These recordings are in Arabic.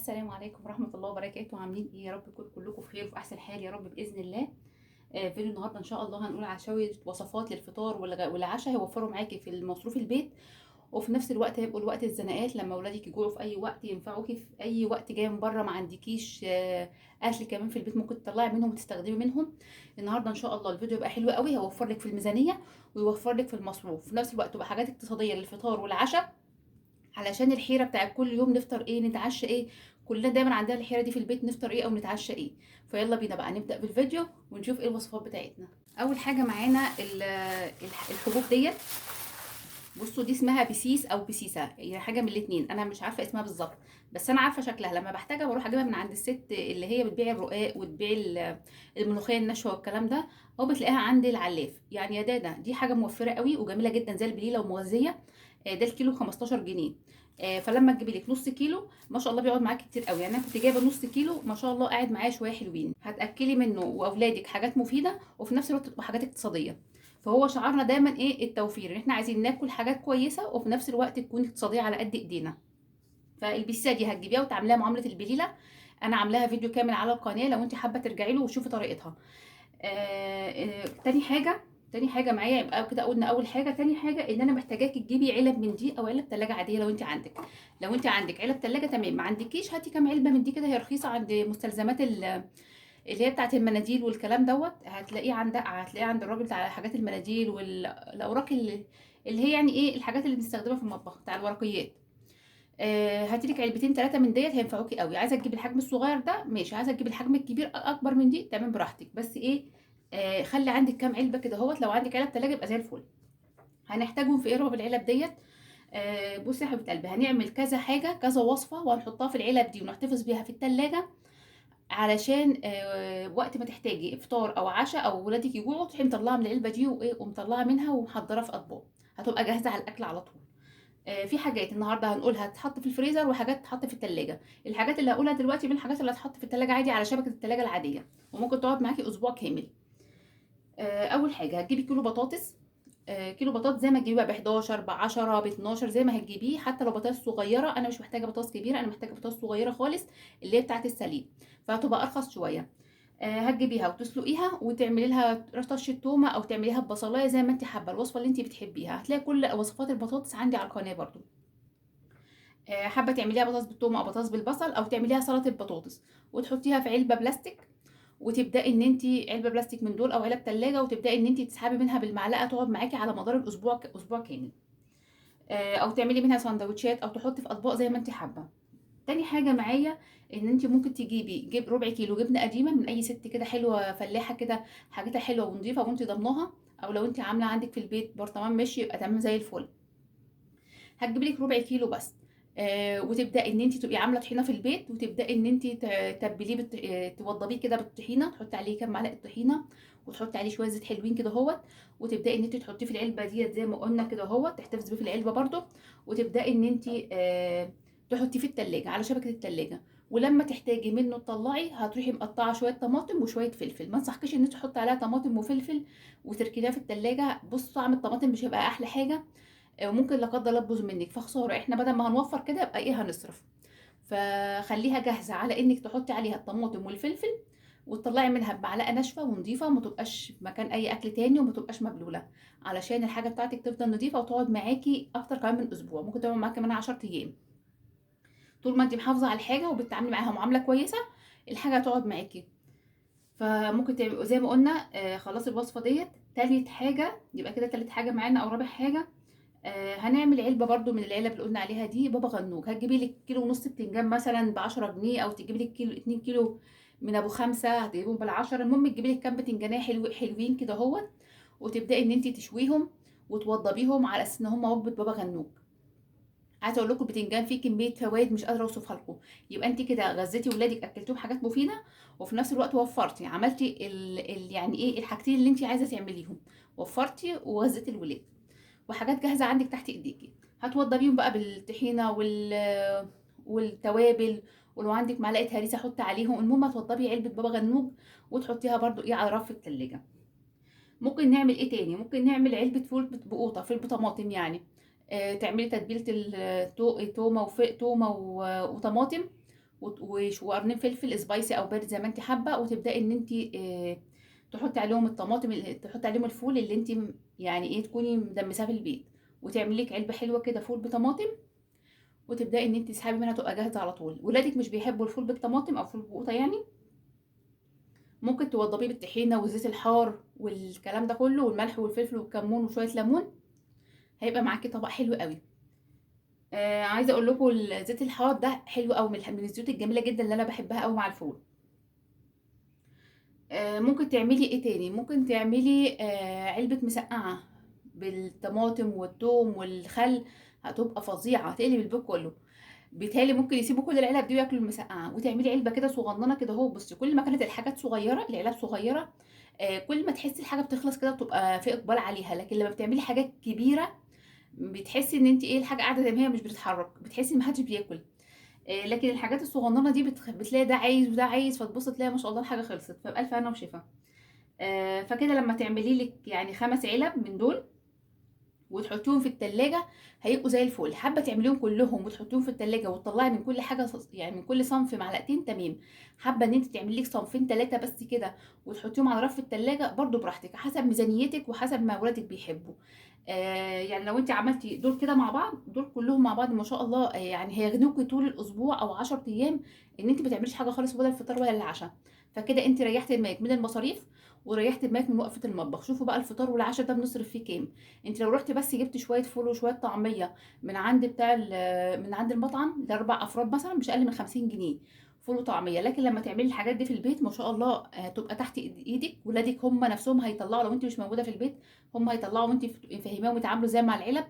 السلام عليكم ورحمة الله وبركاته. عاملين ايه؟ يا رب تكونوا كلكم بخير وفي احسن حال يا رب باذن الله. فيديو النهارده ان شاء الله هنقول على شويه وصفات للفطار والعشاء هيوفروا معاكي في المصروف البيت، وفي نفس الوقت هيبقوا الوقت الزنقات لما اولادك يجوعوا في اي وقت ينفعوكي في اي وقت جاي من بره ما عندكيش اكل كمان في البيت ممكن تطلعي منهم وتستخدمي منهم. النهارده ان شاء الله الفيديو يبقى حلو قوي، هيوفر لك في الميزانيه ويوفر لك في المصروف، في نفس الوقت تبقى حاجات اقتصاديه للفطار والعشاء، علشان الحيره بتاعت كل يوم نفطر ايه نتعشى ايه. كلنا دايما عندنا الحيره دي في البيت، نفطر ايه او نتعشى ايه. فيلا بينا بقى نبدا بالفيديو ونشوف ايه الوصفات بتاعتنا. اول حاجه معانا الحبوب ديت. بصوا دي اسمها بسيس او بسيسه، هي حاجه من الاتنين، انا مش عارفه اسمها بالظبط، بس انا عارفه شكلها. لما بحتاجها بروح اجيبها من عند الست اللي هي بتبيع الرقاق وتبيع الملوخيه الناشفه والكلام ده، او بتلاقيها عند العلاف. يعني يا دادا دي حاجه موفره قوي وجميله جدا زي البليله ومغذيه. ده الكيلو 15 جنيه. فلما تجيبي لك نص كيلو ما شاء الله بيقعد معاكي كتير قوي. يعني انا كنت جايبه نص كيلو ما شاء الله قاعد معايا شويه حلوين، هتاكلي منه واولادك حاجات مفيده وفي نفس الوقت تبقى حاجات اقتصاديه. فهو شعارنا دايما ايه؟ التوفير، ان احنا عايزين ناكل حاجات كويسه وفي نفس الوقت تكون اقتصاديه على قد ايدينا. فالبيسه دي هتجيبيها وتعمليها معامله البليله. انا عاملاها فيديو كامل على القناه لو انت حابه ترجعي له وتشوفي طريقتها. تاني حاجه معايا، يبقى كده قلنا اول حاجه. تاني حاجه ان انا محتاجاكي تجيبي علب من دي او علب ثلاجه عاديه لو انت عندك. لو انت عندك علب ثلاجه تمام، ما عندكيش هاتي كام علبه من دي كده، هي رخيصه عند مستلزمات اللي هي بتاعه المناديل والكلام دوت. هتلاقيه عند الراجل بتاع حاجات المناديل والاوراق اللي هي يعني ايه الحاجات اللي بنستخدمها في المطبخ بتاع الورقيات. هاتي لك علبتين 3 من ديت هينفعوكي قوي. عايزه تجيبي الحجم الصغير ده ماشي، عايزه تجيبي الحجم الكبير اكبر من دي تمام براحتك، بس ايه خلي عندك كام علبه كده اهوت. لو عندك علب تلاجة يبقى زي الفل. هنحتاجهم في ايه ربع العلب ديت؟ بصي يا حبيبه قلبي، هنعمل كذا حاجه كذا وصفه وهنحطها في العلب دي ونحتفظ بيها في التلاجة، علشان وقت ما تحتاجي افطار او عشاء او ولادك يجوعوا تروحي مطلعه من العلبه دي وايه ومطلعه منها ومحضره في اطباق، هتبقى جاهزه على الاكل على طول. في حاجات النهارده هنقولها تتحط في الفريزر وحاجات تتحط في التلاجة. الحاجات اللي هقولها دلوقتي من الحاجات اللي هتحط في التلاجة عادي على شبكه التلاجة العاديه وممكن تقعد معاكي اسبوع كامل. اول حاجه هتجيبي كيلو بطاطس. كيلو بطاطس زي ما تجيبيه ب 11 ب 10 ب 12 زي ما هتجيبيه، حتى لو بطاطس صغيره. انا مش محتاجه بطاطس كبيره، انا محتاجه بطاطس صغيره خالص اللي هي بتاعه السليم، فهتبقى ارخص شويه. هتجيبيها وتسلقيها وتعملي لها رشه تومه او تعمليها ببصلايه زي ما انت حابه، الوصفه اللي انت بتحبيها. هتلاقي كل وصفات البطاطس عندي على القناه برضو. حابه تعمليها بطاطس بالثوم او بطاطس بالبصل او تعمليها سلطه بطاطس، وتحطيها في علبه بلاستيك، وتبداي ان انت علبه بلاستيك من دول او علب ثلاجه، وتبداي ان انت تسحبي منها بالمعلقه تقعد معاكي على مدار الاسبوع اسبوع كامل. او تعملي منها سندوتشات او تحطي في اطباق زي ما انت حابه. تاني حاجه معايا ان انت ممكن تجيبي ربع كيلو جبنه قديمه من اي ست كده حلوه فلاحه كده، حاجتها حلوه ونظيفه وانت ضمناها، او لو انت عامله عندك في البيت برطمان ماشي يبقى تمام زي الفل. هتجيبي لك ربع كيلو بس. وتبداي ان انت تبقي عامله طحينه في البيت، وتبداي ان انت تتبليه توضبيه كده بالطحينه، تحطي عليه كام معلقه طحينه وتحطي عليه شويه زيت حلوين كده اهوت، وتبداي ان انت تحطيه في العلبه ديت زي ما قلنا كده اهوت، تحتفظي بيه في العلبه برده، وتبداي ان انت تحطيه في التلاجة على شبكه التلاجة. ولما تحتاجي منه تطلعي هتروحي مقطعه شويه طماطم وشويه فلفل. ما انصحكيش ان انت تحطي عليها طماطم وفلفل وتركنيها في التلاجة، بص طعم الطماطم مش هيبقى احلى حاجه، وممكن لا قدر الله تبوظ منك، فخساره احنا بدل ما هنوفر كده يبقى ايه هنصرف. فخليها جاهزه على انك تحطي عليها الطماطم والفلفل، وتطلعي منها بمعلقه ناشفه ونضيفه، وما تبقاش في مكان اي اكل تاني وما تبقاش مبلوله، علشان الحاجه بتاعتك تفضل نضيفه وتقعد معاكي اكتر كمان من اسبوع، ممكن تقعد معاكي كمان 10 ايام. طول ما انت محافظه على الحاجه وبتتعاملي معاها معامله كويسه الحاجه هتقعد معاكي. فممكن تعملي زي ما قلنا. خلاص الوصفه ديت. تالت حاجه يبقى كده تالت حاجه معانا او رابع حاجه. هنعمل علبه برضو من العلب اللي قلنا عليها دي بابا غنوج. هتجيبي لك كيلو ونص بتنجان مثلا ب 10 جنيه، او تجيبي لك كيلو 2 كيلو من ابو خمسه هتجيبهم بال10. المهم تجيبي لك كام بتنجانيه حلوين كده اهوت، وتبداي ان انت تشويهم وتوضبيهم على اساس ان هم وجبه بابا غنوج. عايزه اقول لكم البتنجان فيه كميه فوائد مش قادره اوصفها لكم. يبقى انت كده غذيتي ولادك اكلتيهم حاجات مفيده، وفي نفس الوقت وفرتي عملتي يعني ايه الحاجتين اللي انت عايزه تعمليهم، وفرتي وغذيتي الولاد، وحاجات جاهزه عندك تحت ايديكي. هتوضبيهم بقى بالطحينه والتوابل، ولو عندك معلقه هريسه حطي عليهم. المهم هتوضبي علبه بابا غنوج وتحطيها برده ايه على رف التلاجة. ممكن نعمل ايه تاني؟ ممكن نعمل علبه فول بقوطه فول بطماطم يعني. تعملي تتبيله تومه وطماطم، وقرنين فلفل سبايسي او بارد زي ما انت حابه، وتبداي ان انت تحطي عليهم الطماطم، تحطي عليهم الفول اللي انت يعني ايه تكوني مدمساه في البيت، وتعملي لك علبه حلوه كده فول بطماطم، وتبداي ان انت تسحبي منها تبقى جاهزه على طول. ولادك مش بيحبوا الفول بالطماطم او فول بقوطه يعني، ممكن توضبيه بالطحينه والزيت الحار والكلام ده كله والملح والفلفل والكمون وشويه ليمون، هيبقى معاكي طبق حلو قوي. عايزه اقول لكم الزيت الحار ده حلو قوي، من الزيوت الجميله جدا اللي انا بحبها قوي مع الفول. ممكن تعملي ايه تاني؟ ممكن تعملي علبه مسقعه بالطماطم والثوم والخل، هتبقى فظيعه، هتقلب البيت كله. بيتهيألي ممكن يسيبوا كل العلب دي وياكلوا المسقعه. وتعملي علبه كده صغننه كده اهو. بصي كل ما كانت الحاجات صغيره، العلب صغيره، كل ما تحسي الحاجه بتخلص كده وتبقى في اقبال عليها. لكن لما بتعملي حاجات كبيره بتحسي ان انت ايه الحاجه قاعده زي ما هي مش بتتحرك، بتحسي ان محدش بياكل. لكن الحاجات الصغننه دي بتلاقي ده عايز وده عايز، فتبص تلاقي ما شاء الله الحاجه خلصت، فبألف هنا وشفا. فكده لما تعملي لك يعني 5 علب من دول وتحطيهم في التلاجة هيبقوا زي الفل. حابه تعمليهم كلهم وتحطيهم في التلاجة وتطلعي من كل حاجه يعني من كل صنف معلقتين، تمام. حابه ان انت تعملي لك صنفين 3 بس كده وتحطيهم على رف التلاجة، برضو براحتك حسب ميزانيتك وحسب ما ولادك بيحبوا. يعني لو انت عملتي دول كده مع بعض، دول كلهم مع بعض ما شاء الله يعني هيغنوكي طول الاسبوع او 10 ايام، ان انت ما تعمليش حاجه خالص ولا الفطار ولا العشاء. فكده انت ريحتي دماغك من المصاريف وريحتي دماغك من وقفه المطبخ. شوفوا بقى الفطار والعشاء ده بنصرف فيه كام. انت لو رحتي بس جبتي شويه فول وشويه طعميه من عند من عند المطعم لاربع افراد مثلا، مش اقل من 50 جنيه فول وطعميه. لكن لما تعملي الحاجات دي في البيت ما شاء الله هتبقى تحت ايدك. ولادك هم نفسهم هيطلعوا، لو انت مش موجوده في البيت هم هيطلعوا وانت فاهماهم يتعاملوا زي مع العلب،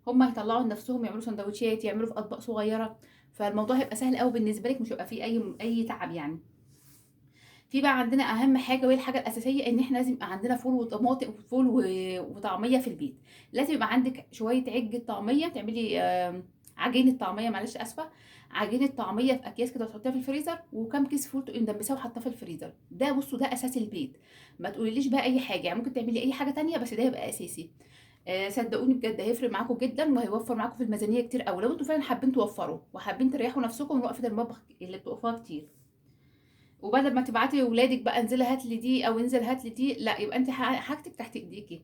هم هيطلعوا لنفسهم يعملوا سندوتشات، يعملوا في اطباق صغيره. فالموضوع هيبقى سهل قوي بالنسبه لك، مش هيبقى فيه اي تعب يعني. في بقى عندنا اهم حاجه وهي الحاجه الاساسيه، ان احنا لازم يبقى عندنا فول وطماطم، وطعميه في البيت. لازم يبقى عندك شويه عجه طعميه، تعملي عجينه طعميه، معلش اسفه، عجينه طعميه في اكياس كده وتحطيها في الفريزر، وكم كيس فول تقومي مدبساه وحاطاه في الفريزر. ده بصوا ده اساس البيت. ما تقوليليش بقى اي حاجه، يعني ممكن تعملي اي حاجه تانية بس ده يبقى اساسي. صدقوني بجد هيفرق معاكم جدا وهيوفر معاكم في الميزانيه كتير قوي، لو انتوا فعلا حابين توفروا وحابين تريحوا نفسكم من وقفه المطبخ اللي بتقفوها كتير. وبدل ما تبعتي لاولادك بقى انزلي هات لي دي او انزل هات لي دي، لا، يبقى انت حاجتك تحت ايديكي.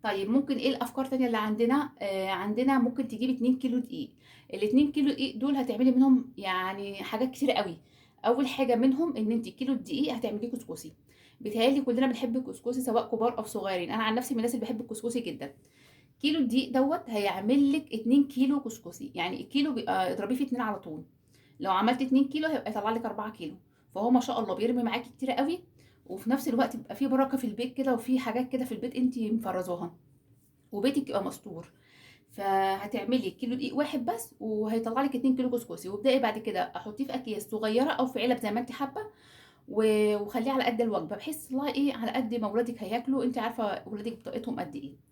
طيب ممكن ايه الافكار تانية اللي عندنا؟ عندنا ممكن تجيبي 2 كيلو دقيق. ال 2 كيلو دقيق دول هتعملي منهم يعني حاجات كتير قوي. اول حاجه منهم ان انت كيلو الدقيق هتعمليه كسكسي. بيتهيألي كلنا بنحب الكسكسي سواء كبار او صغيرين، انا عن نفسي من الناس اللي بحب الكسكسي جدا. كيلو الدقيق دوت هيعمل لك 2 كيلو كسكسي، يعني الكيلو بيبقى اضربيه في 2 على طول. لو عملت 2 كيلو هيبقى يطلع لك 4 كيلو. فهو ما شاء الله بيرمي معاكي كتير قوي، وفي نفس الوقت بيبقى فيه بركه في البيت كده، وفي حاجات كده في البيت انت مفرزاها وبيتك يبقى مستور. فهتعملي كيلو دقيق واحد بس وهيطلع لك 2 كيلو كسكسي. وابداي بعد كده احطيه في اكياس صغيره او في علب زي ما انت حابه، وخليه على قد الوجبه، بحيث تطلعي ايه على قد ما ولادك هياكلوا. انت عارفه ولادك بطاقتهم قد ايه.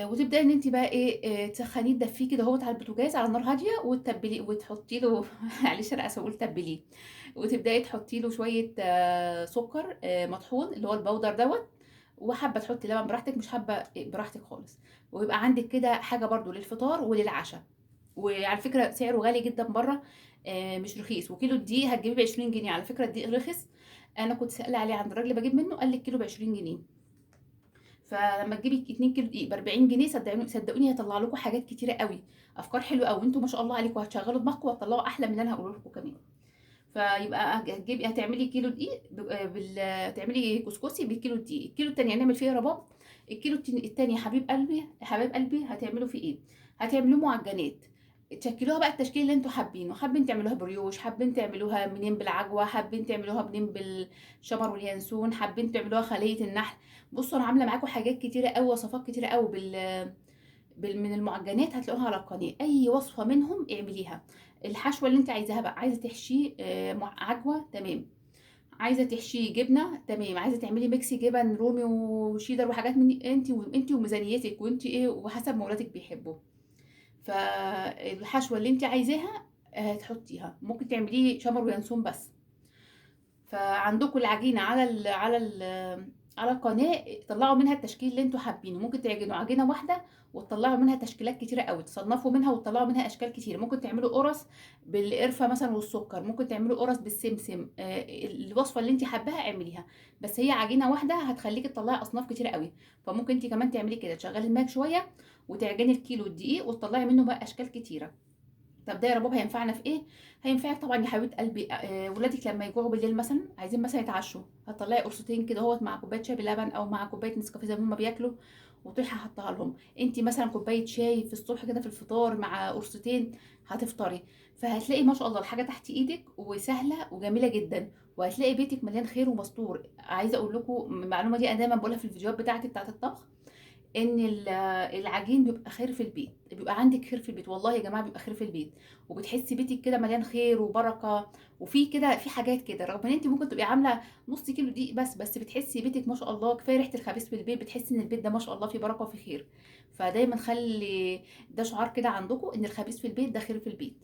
وتبداي ان انت بقى ايه تسخنيه تدفيه كده اهوت على البوتاجاز على نار هاديه، وتتبليه وتحطي له معلش انا اسفه اقول تبليه. وتبداي تحطي له شويه سكر مطحون اللي هو البودر دوت. وحابه تحطي لبن براحتك، مش حابه براحتك خالص. ويبقى عندك كده حاجه برضو للفطار وللعشاء. وعلى فكره سعره غالي جدا بره، مش رخيص. وكيلو الدقيق هتجيبيه ب 20 جنيه، على فكره الدقيق رخص. انا كنت سائله عليه عند الراجل اللي بجيب منه، قال لي الكيلو ب 20 جنيه. فلما تجيبي 2 كيلو دقيق ب 40 جنيه، صدقوني هيطلع لكم حاجات كتيره قوي، افكار حلوه قوي. انتوا ما شاء الله عليكم هتشغلوا دماغكم وهتطلعوا احلى من اللي انا هقوله لكم كمان. فيبقى هتعملي كيلو دقيق تعملي كسكسي بالكيلو دقيق. الكيلو التاني هنعمل فيه رباب. الكيلو التاني يا حبيب قلبي يا حبايب قلبي هتعملوا فيه ايه؟ هتعملوه معجنات. تشكلوها بقى التشكيل اللي انتوا حابينه، حابين تعملوها بريوش، حابين تعملوها منين بالعجوه، حابين تعملوها منين بالشمر واليانسون، حابين تعملوها خليه النحل. بصوا انا عامله معاكم حاجات كتيره قوي، وصفات كتيره قوي من المعجنات هتلاقوها على القناه. اي وصفه منهم اعمليها. الحشوه اللي انت عايزاها بقى، عايزه تحشيه عجوه، تمام. عايزه تحشيه جبنه، تمام. عايزه تعملي ميكس جبن رومي وشيدر وحاجات من دي، انت وميزانيتك وانت ايه وحسب ما ولادك بيحبوا. فالحشوه اللي انت عايزاها هتحطيها. ممكن تعمليه شمر وينسون بس. فعندكم العجينه على القناه، طلعوا منها التشكيل اللي انتوا حابينه. ممكن تعجنوا عجينه واحده وتطلعوا منها تشكيلات كتيره قوي، تصنفوا منها وتطلعوا منها اشكال كتيره. ممكن تعملوا قرص بالقرفه مثلا والسكر، ممكن تعملوا قرص بالسمسم. الوصفه اللي انت حباها اعمليها، بس هي عجينه واحده هتخليكي تطلعي اصناف كتيره قوي. فممكن انت كمان تعملي كده، تشغلي الماء شويه وتعجني الكيلو الدقيق وتطلعي منه بقى اشكال كتيره. طب ده يا رباب هينفعنا في ايه؟ هينفعك طبعا يا حبيبه قلبي. ولادك لما يجوعوا بالليل مثلا عايزين مثلا يتعشوا، هتطلعي قرصتين كده اهوت مع كوبايه شاي بلبن او مع كوبايه نسكافيه زي ما هما بياكلوا، وتروحي حاطاها لهم. انت مثلا كوبايه شاي في الصبح كده في الفطار مع قرصتين، هتفطري. فهتلاقي ما شاء الله الحاجه تحت ايدك وسهله وجميله جدا، وهتلاقي بيتك مليان خير ومستور. عايزه اقول لكم المعلومه دي، انا دايما بقولها في الفيديوهات بتاعتي بتاعت الطبخ، ان العجين بيبقى خير في البيت، بيبقى عندك خير في البيت. والله يا جماعه بيبقى خير في البيت، وبتحسي بيتك كده مليان خير وبركه. وفي كده في حاجات كده، رغم ان انت ممكن تبقي عامله نص كيلو دقيق بس بتحسي بيتك ما شاء الله. كفايه ريحه الخبيز في البيت بتحسي ان البيت ده ما شاء الله فيه بركه وفيه خير. فدايما خلي ده شعار كده عندكم، ان الخبيز في البيت ده خير في البيت.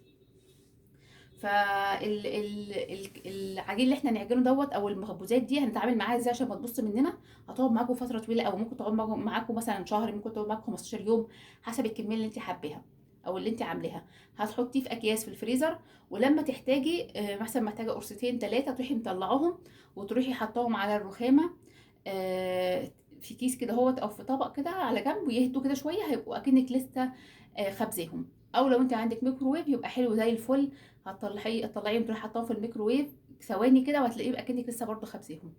العجين اللي احنا نعجنه دوت او المخبوزات دي هنتعامل معاها ازاي عشان ما تبص مننا؟ هتقعد معاكم فتره طويله، او ممكن تقعد معاكم مثلا شهر، ممكن تقعد معاكم 15 يوم، حسب الكميه اللي انت حباها او اللي انت عاملاها. هتحطيه في اكياس في الفريزر، ولما تحتاجي مثلا محتاجه قرصتين ثلاثه تروحي مطلعوهم وتروحي حطاهم على الرخامه، في كيس كده هوت او في طبق كده على جنب، ويهدوا كده شويه هيبقوا اكنك لسه خبزاهم. او لو انت عندك ميكروويف يبقى حلو زي الفل، هتطلعيهم تروحي حطاهم في الميكروويف ثواني كده وهتلاقيه اكنك لسه برضو خبزيهم.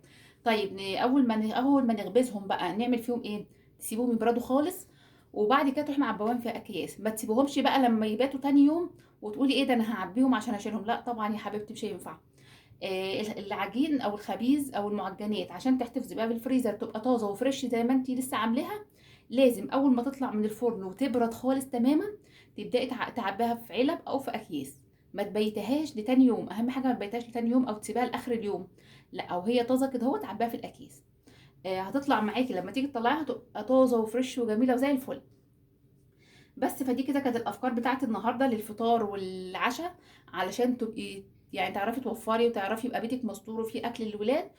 طيب اول ما نخبزهم بقى نعمل فيهم ايه؟ تسيبوهم يبردوا خالص، وبعد كده تروحي معبيهم في اكياس. ما تسيبوهمش بقى لما يباتوا تاني يوم وتقولي ايه ده انا هعبيهم عشان اشيلهم، لا طبعا يا حبيبتي مش هينفع. العجين او الخبيز او المعجنات عشان تحتفظي بقى بالفريزر تبقى طازه وفريش زي ما انتي لسه عاملاها، لازم اول ما تطلع من الفرن وتبرد خالص تماما تبداي تعبيها في علب او في اكياس. ما تبيتهاش لتاني يوم، اهم حاجه ما تبيتهاش لتاني يوم او تسيبها لاخر اليوم، لا، او هي طازه كده هو تعبيها في الاكياس. هتطلع معاكي لما تيجي تطلعيها تبقى طازه وفريش وجميله وزي الفل. بس فدي كده كانت الافكار بتاعت النهارده للفطار والعشاء، علشان تبقي يعني تعرفي توفري وتعرفي يبقى بيتك مستور وفيه اكل للولاد.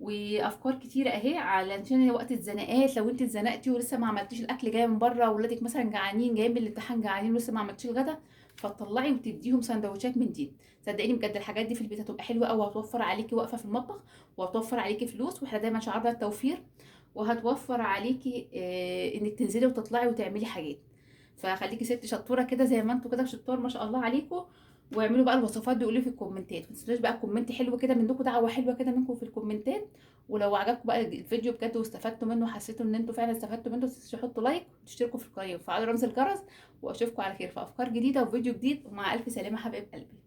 وافكار كتيره اهي علشان وقت الزنقات، لو انت اتزنقتي ولسه ما عملتيش الاكل جاي من بره، وولادك مثلا جعانين جايين من الامتحان جعانين ولسه ما عملتيش الغدا، فتطلعي وتديهم سندوتشات من دي. صدقيني بجد الحاجات دي في البيت هتبقى حلوه قوي، وهتوفر عليكي وقفه في المطبخ، وهتوفر عليكي فلوس، واحنا دايما شعارنا التوفير. وهتوفر عليكي انك تنزلي وتطلعي وتعملي حاجات. فخليكي ست شطوره كده زي ما انتوا كده شطار ما شاء الله عليكم. واعملوا بقى الوصفات دي وقولوا في الكومنتات، ما تنسوش بقى كومنت حلو كده منكم، دعوه حلوه كده منكم في الكومنتات. ولو عجبكم بقى الفيديو بجد واستفدتوا منه وحسيتوا ان انتوا فعلا استفدتوا منه، تحطوا لايك وتشتركوا في القناه وتفعلوا رمز الجرس. واشوفكم على خير في افكار جديده وفيديو جديد، ومع الف سلامه حبايب قلبي.